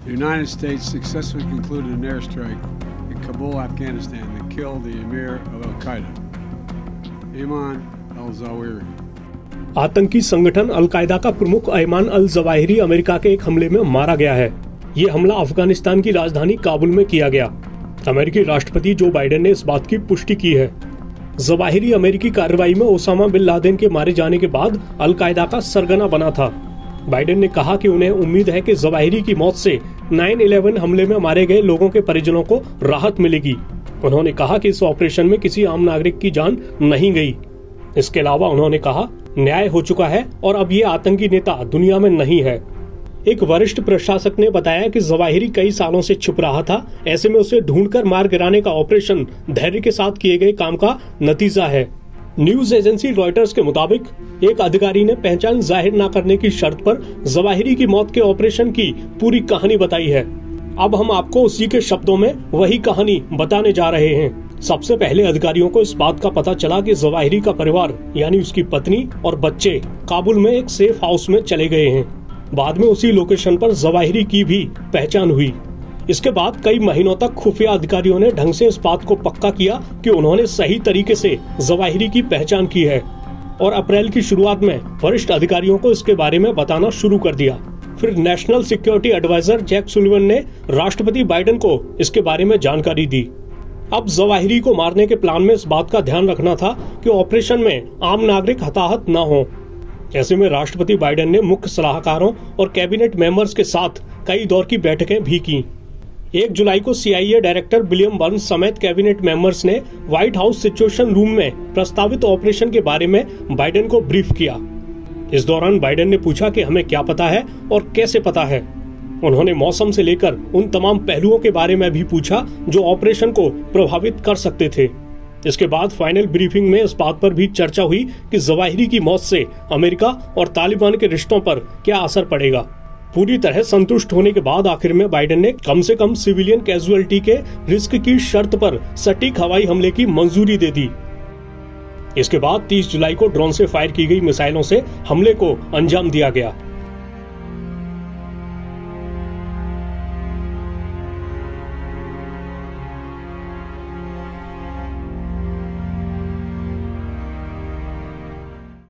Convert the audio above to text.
The United States successfully concluded an airstrike in Kabul, Afghanistan that killed the emir of Al-Qaeda, Ayman al-Zawahiri. आतंकी संगठन al Qaeda का प्रमुख Ayman al Zawahiri America के एक हमले में मारा गया है। ये हमला अफगानिस्तान की राजधानी काबुल में किया गया। अमेरिकी राष्ट्रपति जो बाइडेन ने इस बात की पुष्टि की है। जवाहिरी अमेरिकी कार्रवाई में ओसामा बिन लादेन के मारे जाने के बाद अल-कायदा का सरगना बना था। बाइडेन ने कहा कि उन्हें उम्मीद है कि जवाहिरी की मौत से 9/11 हमले में मारे गए लोगों के परिजनों को राहत मिलेगी। उन्होंने कहा कि इस ऑपरेशन में किसी आम नागरिक की जान नहीं गई। इसके अलावा उन्होंने कहा, न्याय हो चुका है और अब ये आतंकी नेता दुनिया में नहीं है। एक वरिष्ठ प्रशासक ने बताया कि जवाहिरी कई सालों से छुप रहा था, ऐसे में उसे ढूंढकर मार गिराने का ऑपरेशन धैर्य के साथ किए गए काम का नतीजा है। न्यूज एजेंसी रॉयटर्स के मुताबिक एक अधिकारी ने पहचान जाहिर न करने की शर्त पर जवाहिरी की मौत के ऑपरेशन की पूरी कहानी बताई है। अब हम आपको उसी के शब्दों में वही कहानी बताने जा रहे हैं। सबसे पहले अधिकारियों को इस बात का पता चला कि जवाहिरी का परिवार यानी उसकी पत्नी और बच्चे काबुल में एक सेफ हाउस में चले गए हैं। बाद में उसी लोकेशन पर जवाहिरी की भी पहचान हुई। इसके बाद कई महीनों तक खुफिया अधिकारियों ने ढंग से इस बात को पक्का किया कि उन्होंने सही तरीके से जवाहिरी की पहचान की है और अप्रैल की शुरुआत में वरिष्ठ अधिकारियों को इसके बारे में बताना शुरू कर दिया। फिर national security adviser Jack Sullivan ने राष्ट्रपति बाइडेन को इसके बारे में जानकारी दी। अब जवाहिरी को मारने के प्लान में इस बात का ध्यान रखना था कि ऑपरेशन में आम नागरिक हताहत न हो। ऐसे में राष्ट्रपति बाइडेन ने मुख्य सलाहकारों और कैबिनेट मेंबर्स के साथ कई दौर की बैठकें भी की। 1 जुलाई को CIA डायरेक्टर विलियम बर्न्स समेत कैबिनेट मेंबर्स ने व्हाइट हाउस सिचुएशन रूम में प्रस्तावित ऑपरेशन के बारे में बाइडेन को ब्रीफ किया। इस दौरान बाइडेन ने पूछा कि हमें क्या पता है और कैसे पता है। उन्होंने मौसम से लेकर उन तमाम पहलुओं के बारे में भी पूछा जो ऑपरेशन को प्रभावित कर सकते थे। इसके बाद फाइनल ब्रीफिंग में इस बात पर भी चर्चा हुई कि जवाहिरी की मौत से अमेरिका और तालिबान के रिश्तों पर क्या असर पड़ेगा। पूरी तरह संतुष्ट होने के बाद आखिर में बाइडेन ने कम से कम सिविलियन कैजुअलिटी के रिस्क की शर्त पर सटीक हवाई हमले की मंजूरी दे दी। इसके बाद 30 जुलाई को ड्रोन से फायर की गई मिसाइलों से हमले को अंजाम दिया गया।